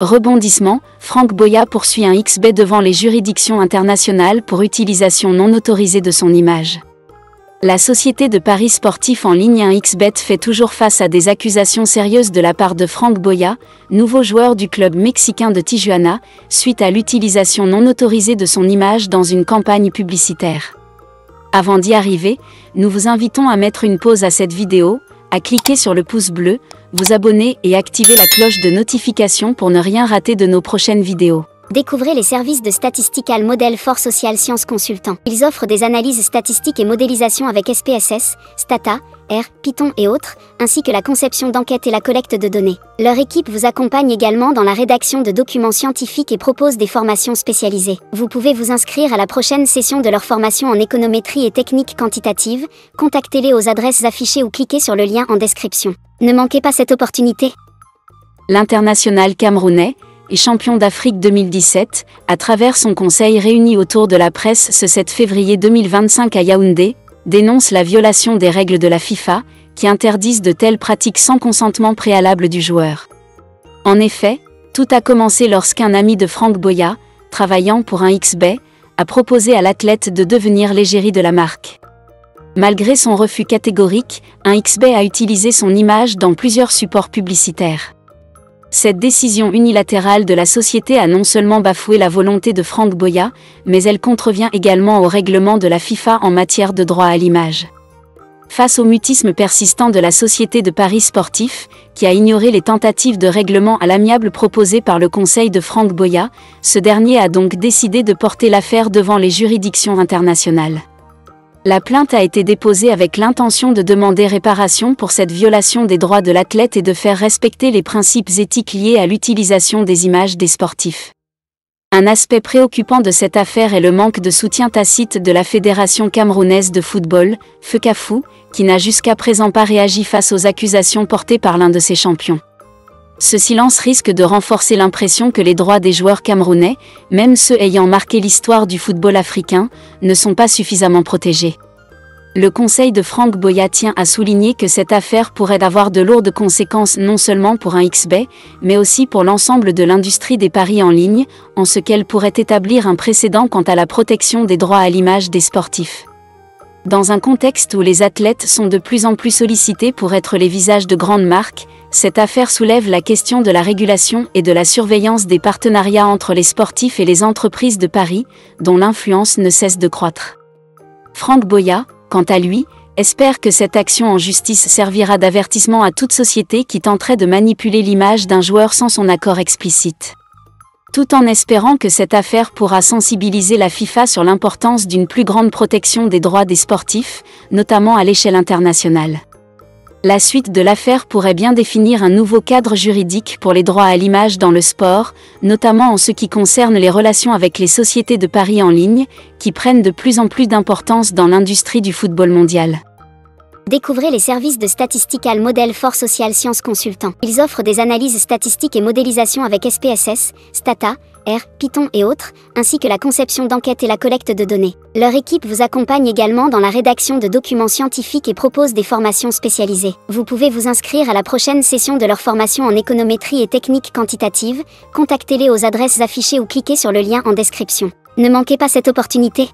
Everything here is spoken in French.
Rebondissement, Franck Boya poursuit un XBet devant les juridictions internationales pour utilisation non autorisée de son image. La société de paris sportifs en ligne 1xBet fait toujours face à des accusations sérieuses de la part de Franck Boya, nouveau joueur du club mexicain de Tijuana, suite à l'utilisation non autorisée de son image dans une campagne publicitaire. Avant d'y arriver, nous vous invitons à mettre une pause à cette vidéo, à cliquer sur le pouce bleu, vous abonner et activer la cloche de notification pour ne rien rater de nos prochaines vidéos. Découvrez les services de Statistical Model for Social Science Consultant. Ils offrent des analyses statistiques et modélisation avec SPSS, Stata, R, Python et autres, ainsi que la conception d'enquêtes et la collecte de données. Leur équipe vous accompagne également dans la rédaction de documents scientifiques et propose des formations spécialisées. Vous pouvez vous inscrire à la prochaine session de leur formation en économétrie et techniques quantitatives. Contactez-les aux adresses affichées ou cliquez sur le lien en description. Ne manquez pas cette opportunité. L'international camerounais et champion d'Afrique 2017, à travers son conseil réuni autour de la presse ce 7 février 2025 à Yaoundé, dénonce la violation des règles de la FIFA, qui interdisent de telles pratiques sans consentement préalable du joueur. En effet, tout a commencé lorsqu'un ami de Franck Boya, travaillant pour un XBet, a proposé à l'athlète de devenir l'égérie de la marque. Malgré son refus catégorique, un XBet a utilisé son image dans plusieurs supports publicitaires. Cette décision unilatérale de la société a non seulement bafoué la volonté de Franck Boya, mais elle contrevient également au règlement de la FIFA en matière de droit à l'image. Face au mutisme persistant de la société de paris sportifs, qui a ignoré les tentatives de règlement à l'amiable proposées par le conseil de Franck Boya, ce dernier a donc décidé de porter l'affaire devant les juridictions internationales. La plainte a été déposée avec l'intention de demander réparation pour cette violation des droits de l'athlète et de faire respecter les principes éthiques liés à l'utilisation des images des sportifs. Un aspect préoccupant de cette affaire est le manque de soutien tacite de la Fédération camerounaise de football, FECAFOOT, qui n'a jusqu'à présent pas réagi face aux accusations portées par l'un de ses champions. Ce silence risque de renforcer l'impression que les droits des joueurs camerounais, même ceux ayant marqué l'histoire du football africain, ne sont pas suffisamment protégés. Le conseil de Franck Boya tient à souligner que cette affaire pourrait avoir de lourdes conséquences non seulement pour un XBet, mais aussi pour l'ensemble de l'industrie des paris en ligne, en ce qu'elle pourrait établir un précédent quant à la protection des droits à l'image des sportifs. Dans un contexte où les athlètes sont de plus en plus sollicités pour être les visages de grandes marques, cette affaire soulève la question de la régulation et de la surveillance des partenariats entre les sportifs et les entreprises de paris, dont l'influence ne cesse de croître. Franck Boya, quant à lui, espère que cette action en justice servira d'avertissement à toute société qui tenterait de manipuler l'image d'un joueur sans son accord explicite. Tout en espérant que cette affaire pourra sensibiliser la FIFA sur l'importance d'une plus grande protection des droits des sportifs, notamment à l'échelle internationale. La suite de l'affaire pourrait bien définir un nouveau cadre juridique pour les droits à l'image dans le sport, notamment en ce qui concerne les relations avec les sociétés de paris en ligne, qui prennent de plus en plus d'importance dans l'industrie du football mondial. Découvrez les services de Statistical Model for Social Science Consultant. Ils offrent des analyses statistiques et modélisation avec SPSS, Stata, R, Python et autres, ainsi que la conception d'enquêtes et la collecte de données. Leur équipe vous accompagne également dans la rédaction de documents scientifiques et propose des formations spécialisées. Vous pouvez vous inscrire à la prochaine session de leur formation en économétrie et techniques quantitatives. Contactez-les aux adresses affichées ou cliquez sur le lien en description. Ne manquez pas cette opportunité.